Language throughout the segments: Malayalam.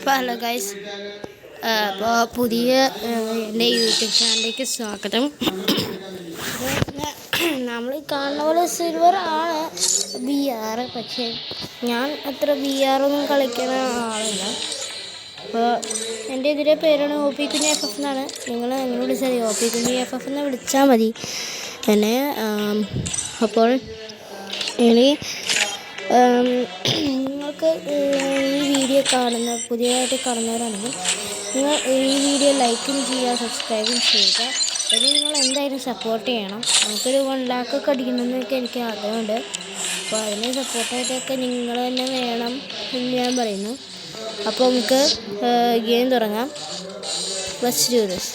ഹലോ ഗൈസ്, അപ്പോൾ പുതിയ എൻ്റെ യൂട്യൂബ് ചാനലിലേക്ക് സ്വാഗതം. നമ്മൾ കാണുന്ന പോലെ സിൽവർ ആണ് VR, പക്ഷേ ഞാൻ അത്ര VR ഒന്നും കളിക്കുന്ന ആളല്ല. അപ്പോൾ എൻ്റെ ഇതിൻ്റെ പേരാണ് OP കുഞ്ഞി FF എന്നാണ്. നിങ്ങൾ എങ്ങനെ വിളിച്ചാൽ മതി, OP കുഞ്ഞി FF എന്ന് വിളിച്ചാൽ മതി എന്നെ. അപ്പോൾ ഇനി നിങ്ങൾക്ക് ഈ വീഡിയോ പുതിയതായിട്ട് കാണുന്നവരാണെങ്കിൽ നിങ്ങൾ ഈ വീഡിയോ ലൈക്കും ചെയ്യുക, സബ്സ്ക്രൈബും ചെയ്യുക. അതിന് നിങ്ങൾ എന്തായാലും സപ്പോർട്ട് ചെയ്യണം. നമുക്കൊരു 1 lakh ഒക്കെ അടിക്കണമെന്നൊക്കെ എനിക്ക് ആഗ്രഹമുണ്ട്. അപ്പോൾ അതിന് സപ്പോർട്ടായിട്ടൊക്കെ നിങ്ങൾ തന്നെ വേണം എന്ന് ഞാൻ പറയുന്നു. അപ്പോൾ നമുക്ക് ഗെയിം തുടങ്ങാം. Let's do this.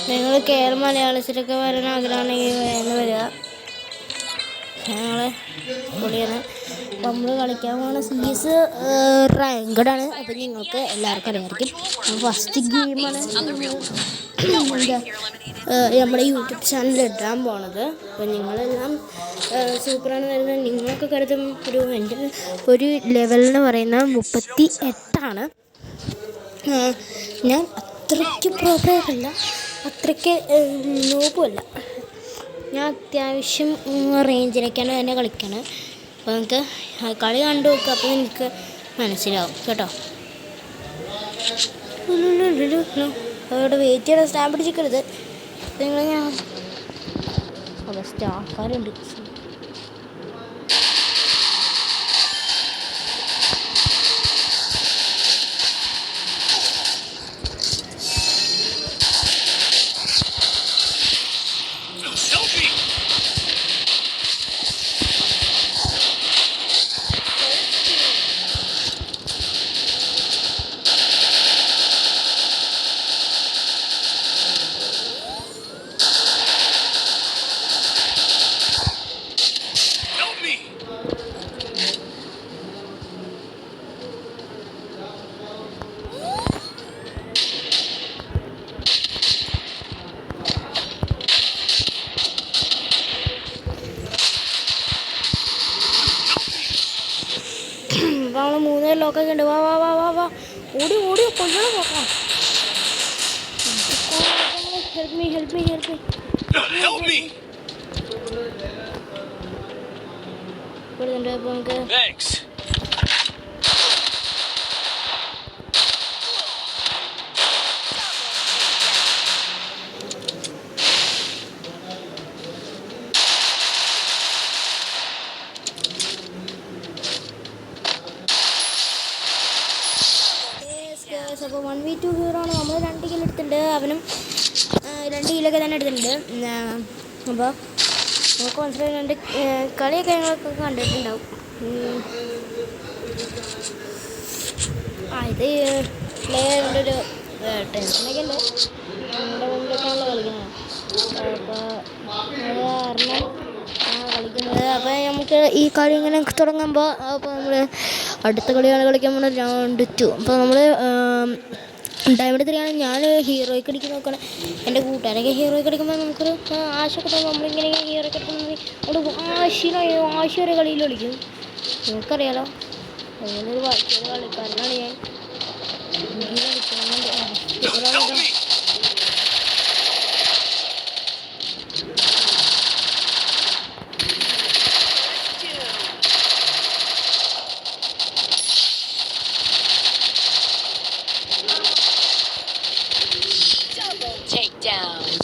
നിങ്ങൾ മലയാളത്തിലൊക്കെ വരാൻ ആഗ്രഹമാണെങ്കിൽ വേഗം വരിക. ഞങ്ങൾ പൊളിയാണ്. അപ്പോൾ നമ്മൾ കളിക്കാൻ പോകുന്ന CS റാങ്ക്ഡാണ്. അപ്പോൾ നിങ്ങൾക്ക് എല്ലാവർക്കും അറിയാമായിരിക്കും. ഫസ്റ്റ് ഗെയിമാണ് നമ്മുടെ യൂട്യൂബ് ചാനലിൽ ഇടാൻ പോണത്. അപ്പോൾ നിങ്ങളെല്ലാം സൂപ്പറാണ് വരുന്നത്. നിങ്ങൾക്ക് കരുതും എൻ്റെ ഒരു ലെവലെന്ന് പറയുന്നത് 38 ഞാൻ അത്രയ്ക്ക് പ്രോപ്പറല്ല, അത്രയ്ക്ക് നോബുമല്ല. ഞാൻ അത്യാവശ്യം റേഞ്ചിലേക്കാണ് തന്നെ കളിക്കുന്നത്. അപ്പോൾ നമുക്ക് കളി കണ്ടു നോക്കുക, അപ്പോൾ എനിക്ക് മനസ്സിലാവും കേട്ടോ. അവിടെ വെയിറ്റ് ചെയ്യണം, സ്റ്റാമ്പ് പിടിച്ചിരിക്കരുത്. നിങ്ങൾ ഞാൻ ആൾക്കാരുണ്ട്. നമ്മൾ 3 ലോക്കൊക്കെ ഉണ്ട്. വാ വാ വാ വാ വാ ഓടി കൊല്ലണം നോക്കാം. ഹെൽപ്പ് മീ അപ്പോൾ നമുക്ക് അപ്പോൾ 1v2 ഹീറോ ആണ്. നമ്മൾ 2 കിലോ എടുത്തിട്ടുണ്ട്, അവനും 2 കിലൊക്കെ തന്നെ എടുത്തിട്ടുണ്ട്. അപ്പോൾ നമുക്ക് മനസ്സിലായി, 2 കളിയൊക്കെ ഞങ്ങളൊക്കെ കണ്ടിട്ടുണ്ടാവും. ഇത് പ്ലെയറിൻ്റെ ഒരു ടെൻഷനൊക്കെ ഉണ്ട്. നമ്മുടെ മുമ്പിലേക്കാണല്ലോ കളിക്കുന്നത്. അപ്പോൾ അത് കാരണം കളിക്കുന്നത്. അപ്പോൾ നമുക്ക് ഈ കളി ഇങ്ങനെ തുടങ്ങുമ്പോൾ അപ്പോൾ നമ്മൾ അടുത്ത കളിയാണ് കളിക്കാൻ പോകുന്നത്, round 2. അപ്പോൾ നമ്മൾ ഡയമണ്ട് 3 ആണ്. ഞാൻ ഹീറോയ്ക്ക് അടിക്കാൻ നോക്കണം. എൻ്റെ കൂട്ടുകാരൊക്കെ ഹീറോയ്ക്ക് അടിക്കുമ്പോൾ നമുക്കൊരു ആശയൊക്കെ തോന്നും. നമ്മളിങ്ങനെ ഹീറോയ്ക്ക് അടിക്കുമ്പോൾ അവിടെ ആശ വരെ കളിയിൽ കളിക്കും. നിങ്ങൾക്കറിയാലോ, അങ്ങനൊരു കളിക്കാരനാണ് ഞാൻ.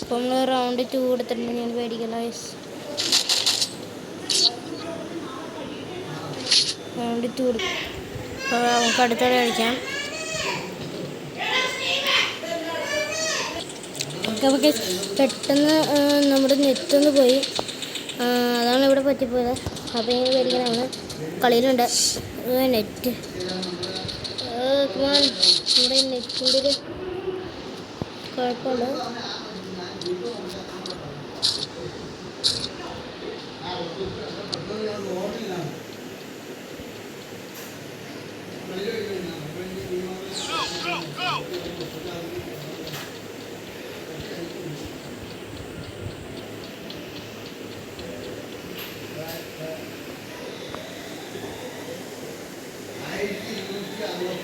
അപ്പോൾ നമ്മൾ round 2 കൊടുത്തിട്ടുണ്ട്. ഞാൻ പേടിക്കണ്ട. round 2 കൊടുക്കും. അപ്പോൾ നമുക്ക് അടുത്തോടെ കളിക്കാം. നമുക്ക് പെട്ടെന്ന് നമ്മുടെ നെറ്റൊന്ന് പോയി, അതാണ് ഇവിടെ പറ്റിപ്പോയത്. അപ്പോൾ ഇങ്ങനെ പേടിക്കണമാണ്. കളിയിലുണ്ട് നെറ്റ്. നമ്മുടെ നെറ്റിൻ്റെ ഒരു കുഴപ്പമുണ്ട്.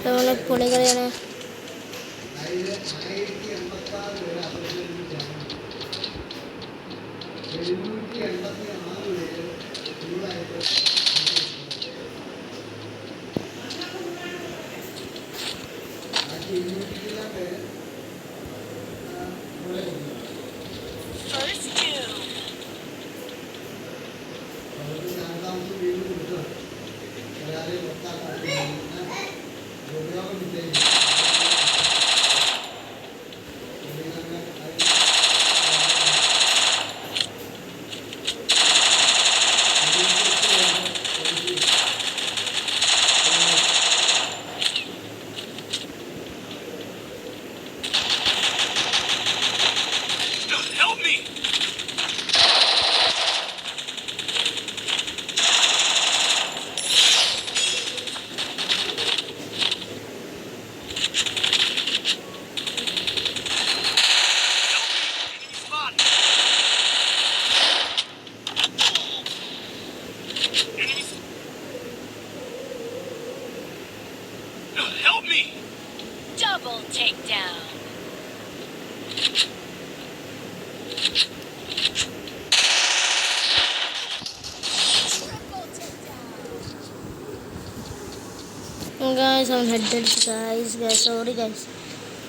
അതുപോലെ പൊളി കളിയാണ്. Help me! Double takedown. Guys, I'm headed, guys. Sorry, guys.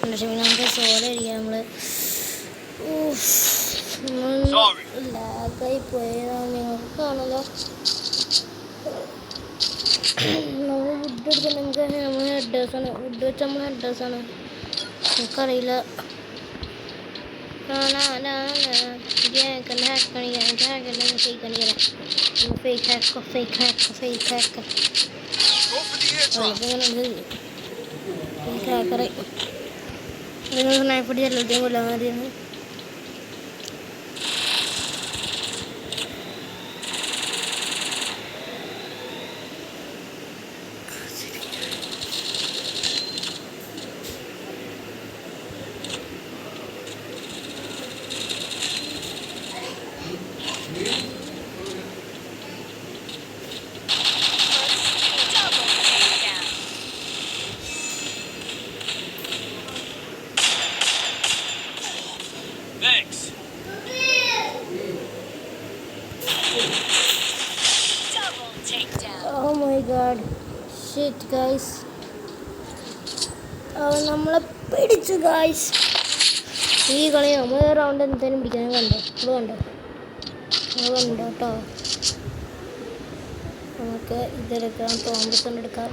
നമുക്ക് സോറി അടിക്കാം നമ്മള്. ലാഗായി പോയതാണ്, നിങ്ങൾക്ക് കാണുമല്ലോ. നമ്മൾ വുഡ് എടുക്കാൻ നമുക്ക് നമ്മൾ ഹെഡേഴ്സാണ്, വുഡ് വെച്ച് നമ്മൾ ഹെഡേഴ്സാണ്. നമുക്കറിയില്ല. സ്നൈപ്പടി എല്ലാத்தைയും കൊല്ലാൻ മതിയാണ്. Thanks. Double takedown. Oh my god. Shit, guys. നമ്മളെ പിടിച്ചു ഗായ്സ്. ഈ കളി നമ്മൾ റൗണ്ട് എന്തായാലും പിടിക്കാൻ കണ്ടോ, അത് കണ്ടോ കേട്ടോ. നമുക്ക് ഇതെടുക്കാം, തോമസൺ എടുക്കാം.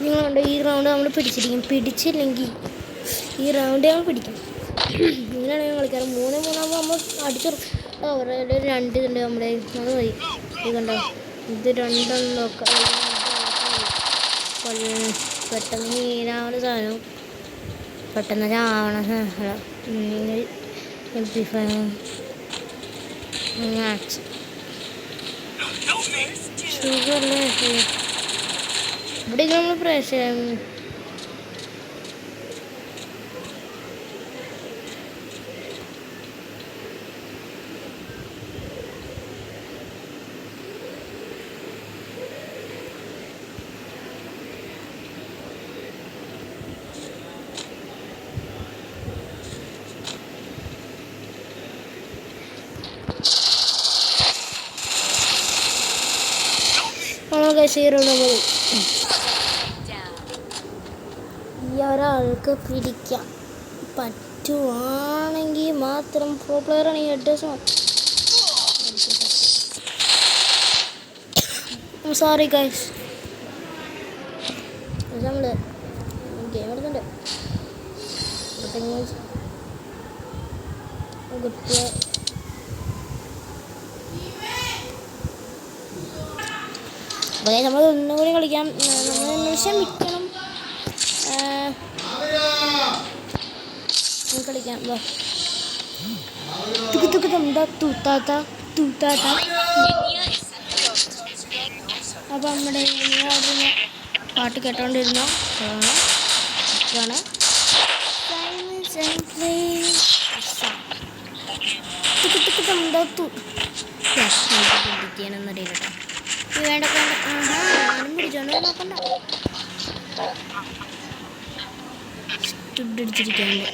നിങ്ങളുണ്ട് ഈ റൗണ്ട് നമ്മൾ പിടിച്ചില്ലെങ്കിൽ ഈ റൗണ്ട് നമ്മൾ പിടിക്കും. ഇങ്ങനെയാണ് ഞാൻ കളിക്കാറ്. 3-3 നമ്മൾ അടിച്ചു. അവരുടെ 2 ഇതുണ്ട് നമ്മുടെ, അത് മതി. ഇത് കണ്ടോ, ഇത് 2 നോക്കാം. പെട്ടെന്ന് മീനാവണ സാധനം, പെട്ടെന്ന് ചാവണ മാച്ച് സുഖല്ലേ. ഇവിടെ നമ്മൾ പ്രശ്നം ഈ ഒരാൾക്ക് പിടിക്കാൻ പറ്റുവാണെങ്കിൽ മാത്രം പ്രോ പ്ലെയറാണ് ഈ ഹെഡേഴ്സ്. സോറി ഗൈസ്, നമ്മൾ ഗെയിം എടുക്കുന്നുണ്ട്. Good play. അപ്പോൾ നമ്മൾ ഒന്നുകൂടി കളിക്കാം. നമ്മൾ ക്ഷമിക്കണം, കളിക്കാം. അപ്പോൾ നമ്മുടെ പാട്ട് കേട്ടോണ്ടിരുന്നോ എന്നറിയില്ല കേട്ടോ. വേണ്ട വേണ്ട. ആഹാ ഞാനും പിടിച്ചോണ്ട് നോക്കണ്ട. തുടിച്ചിരിക്കാണ്ട്.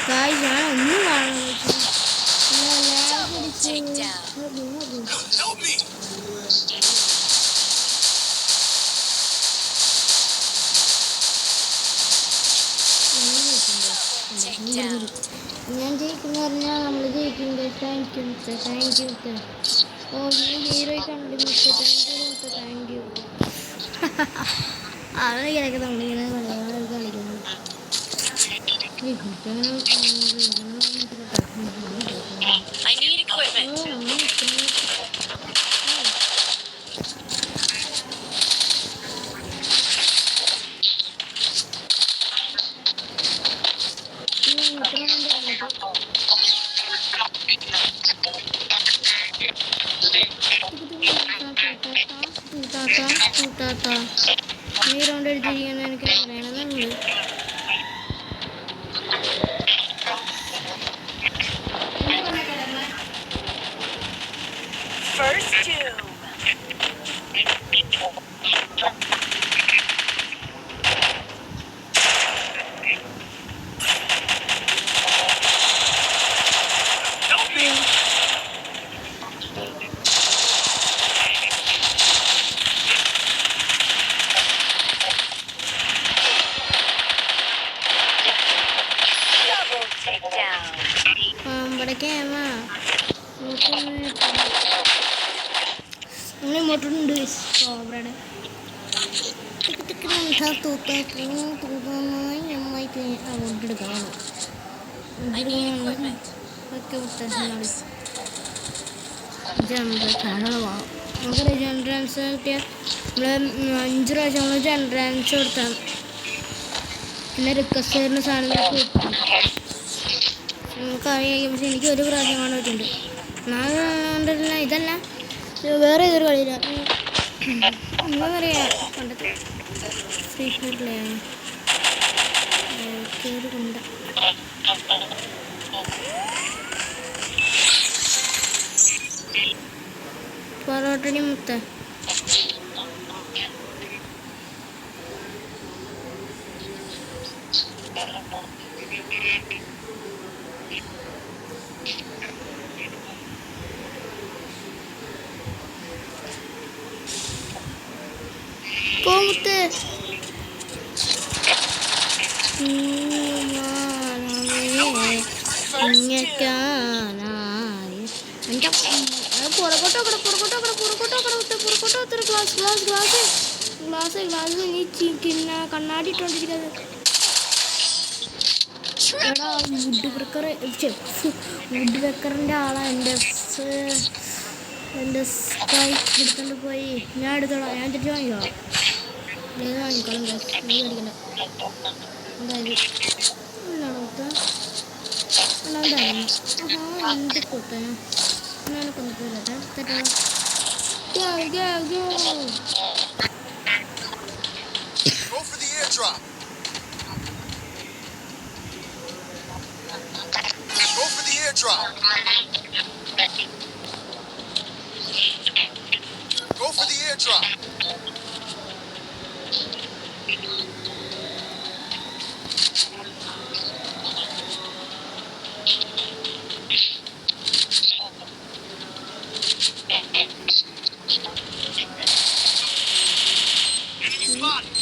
Guys, ഞാൻ ഒന്നും കാണാൻ Double takedown. Help me! Takedown. ഞാൻ ജയിക്കുന്ന പറഞ്ഞാൽ നമ്മൾ ജയിക്കും. Thank you. ഓ ഞാൻ ഹീറോയെ കണ്ടു. Thank you. അതിനൊക്കെ നമ്മളിങ്ങനെ കളിക്കുന്നു. I need equipment. ഈ റൗണ്ട് അടിച്ചിരിക്കുന്ന എനിക്ക് പറയണമെന്നുണ്ട്. First doom. Double takedown. ഇവിടേക്ക് ഇങ്ങോട്ടുണ്ട് കോബ്രയുടെ കൊണ്ടെടുക്കണം. നമുക്ക് ജനറൻസ് കിട്ടിയാൽ നമ്മൾ 5 പ്രാവശ്യം നമ്മൾ ജനറൻസ് കൊടുത്താൽ പിന്നെ റിക്വസ്റ്റ് സാധനങ്ങൾ കിട്ടും. നമുക്കറിയാം. പക്ഷെ എനിക്ക് ഒരു പ്രാവശ്യം കാണാൻ പറ്റുന്നുണ്ട്. നാളെ ഇതല്ല വേറെ ഏതൊരു കളിയില്ല. എന്താണെന്നറിയാം പണ്ടത്തെ ഫ്രീ ഫയറിലാണ് കയറി കൊണ്ട് പൊറോട്ടടി മുത്ത പോമുത്ത് കണ്ണാടി ഇട്ടോണ്ടിരിക്കുന്നത്. എടാ വുഡ് വെക്കറിൻ്റെ ആളാണ് എൻ്റെ സ്കൈ എടുത്തോണ്ട് പോയി. ഞാൻ എടുത്തോളാം. ഞാൻ തിരിച്ച് വാങ്ങിക്കോളാം. ഏത് വാങ്ങിക്കോളാം. നീ അടിക്കണ്ട. എന്തായാലും എന്ത് കൊത്താ ഞാൻ കൊണ്ടുപോയിട്ടെ തെറ്റാ. Go for the airdrop. Go for the airdrop. Go for the airdrop. Enemy spotted.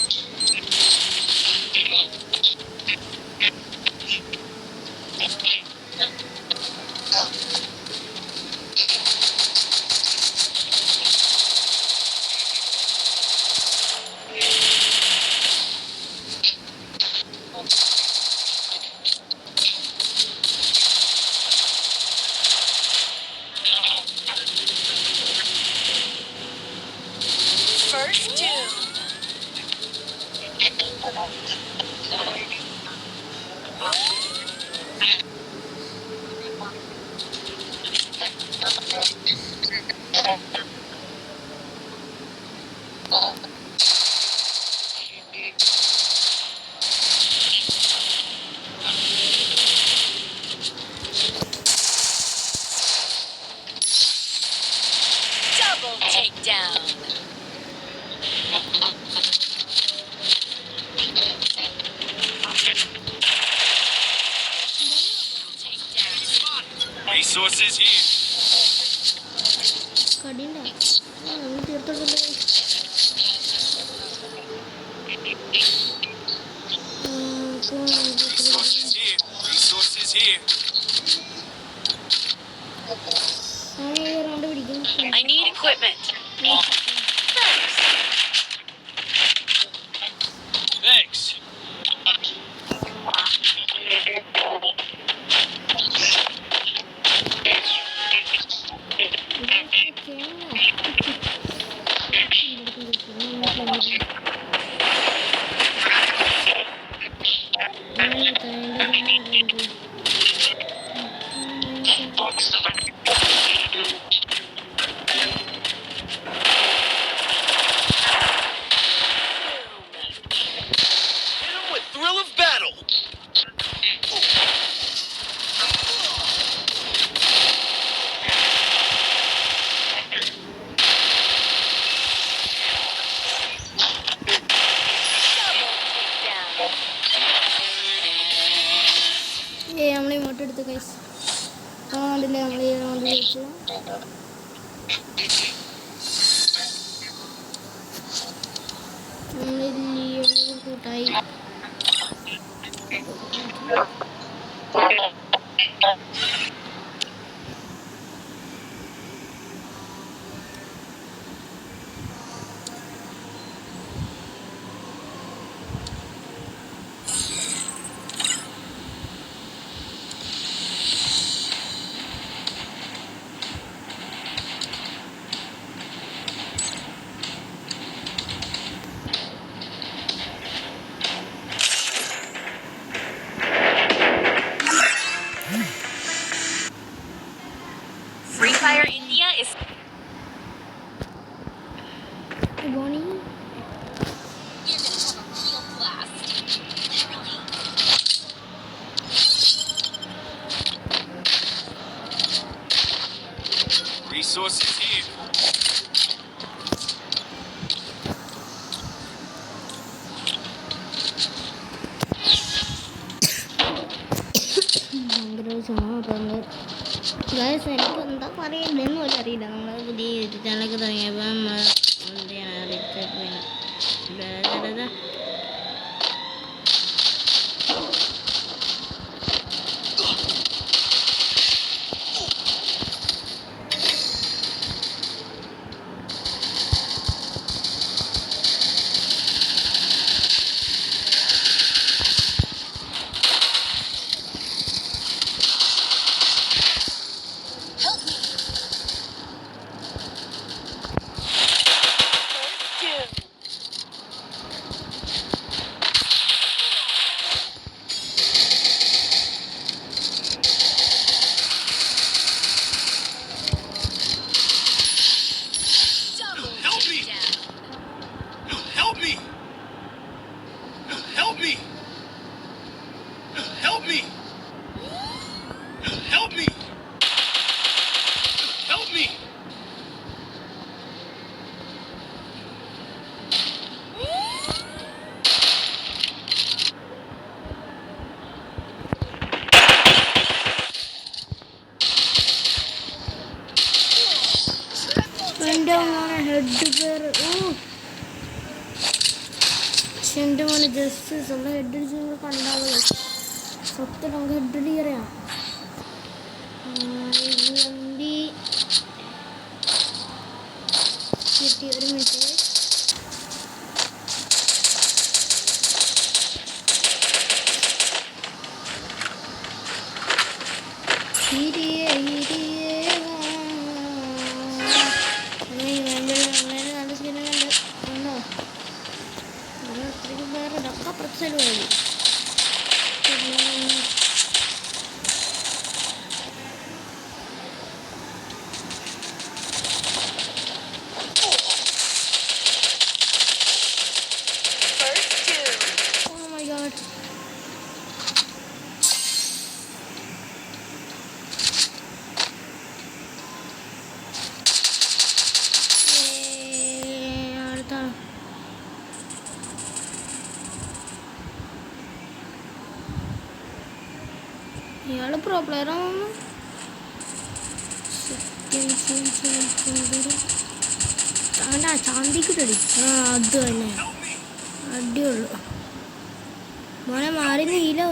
Resources here. കടിയുണ്ടോ നമ്മൾ തീർത്തോട്ടല്ലോ Resources here. Resources here. Round പിടിക്കും I need equipment. Thanks. Hit 'em with thrill of battle. നമ്മൾ ഇങ്ങോട്ട് എടുത്ത് കൈസ് അതില്ലേ നമ്മൾ ഈ റൗണ്ട് ജയിച്ചു നമ്മൾ കൂട്ടായി Free Fire India is Boney Resources here. ഭയങ്കര ചുമ അപ്പം ഗൈസ് എനിക്ക് എന്താ പറയുന്നതെന്ന് പോലും അറിയില്ല നമ്മൾ പുതിയ യൂട്യൂബ് ചാനലൊക്കെ തുടങ്ങിയപ്പോൾ നമ്മൾ എന്ത് ചെയ്യണം Help me! Help me! Help me! Help me! Help me! Help me! എൻ്റെ മോനെ ഹെഡ് പേര് എൻ്റെ മോനെ ജസ്റ്റ് സ്വന്തം ഹെഡ് അടിച്ച് നിങ്ങൾ കണ്ടാവുക സത്യം നമുക്ക് ഹെഡ് അടിക്കറിയാം വണ്ടി കിട്ടി ഒരു മിനിറ്റ് ഹിരിയേ ഹിരിയേ നല്ല സ്കിന്നെ കണ്ട് ഉണ്ടോ അത്രയ്ക്ക് വേറെ ഇതൊക്കെ പ്രത്യേകം മതി Oh my god. അടുത്താണ് ഇയാള് പ്രോ പ്ലെയർ ആണെന്ന് അവൻ്റെ ചാന്തിക്കിട്ടടി ആ അത് തന്നെ അടിയുള്ളു മോനെ മാറി നീലോ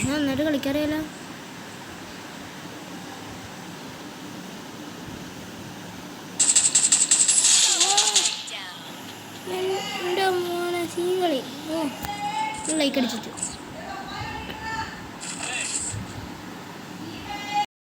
നന്നായിട്ട് കളിക്കാറിയാലോ എൻ്റെ മോനെ സീൻ കളി ഓ ലൈക്ക് അടിച്ചിട്ട്